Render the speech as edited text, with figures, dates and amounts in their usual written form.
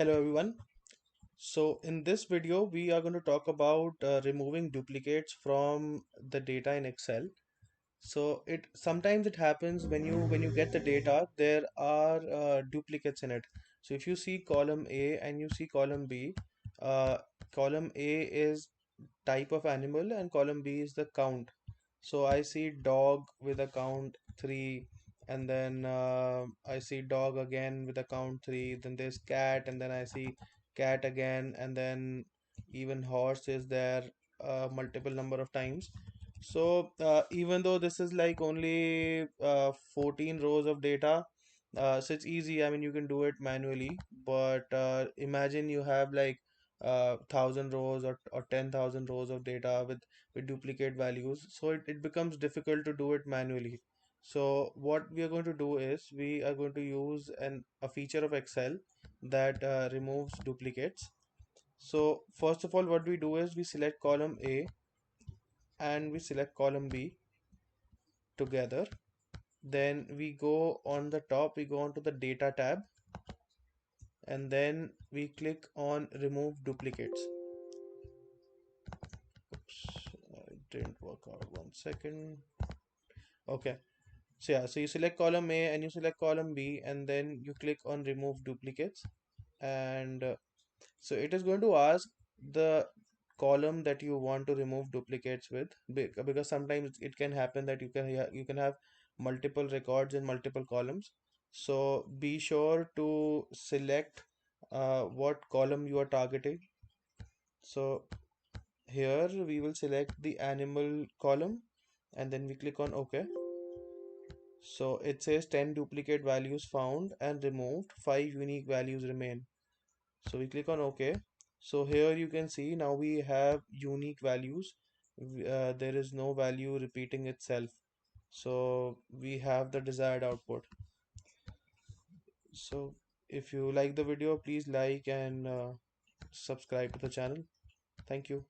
Hello everyone. So in this video we are going to talk about removing duplicates from the data in Excel. So it sometimes it happens when you get the data there are duplicates in it. So if you see column A and you see column B, uh, column A is type of animal and column B is the count. So I see dog with a count 3, and then I see dog again with a count 3, then there's cat, and then I see cat again, and then even horse is there multiple number of times. So even though this is like only 14 rows of data, so it's easy. I mean, you can do it manually, but imagine you have like 1,000 rows or 10,000 rows of data with duplicate values, so it becomes difficult to do it manually. So what we are going to do is we are going to use a feature of Excel that removes duplicates. So first of all, what we do is we select column A and we select column B together. Then we go on the top, we go on to the data tab, and then we click on remove duplicates. Oops, it didn't work out. 1 second. Okay. So yeah, so you select column A and you select column B, and then you click on remove duplicates, and so it is going to ask the column that you want to remove duplicates with, because sometimes it can happen that you can have multiple records in multiple columns. So be sure to select what column you are targeting. So here we will select the animal column, and then we click on OK. So it says 10 duplicate values found and removed, 5 unique values remain. So we click on OK. So here you can see now we have unique values. There is no value repeating itself. So we have the desired output. So if you like the video, please like and subscribe to the channel. Thank you.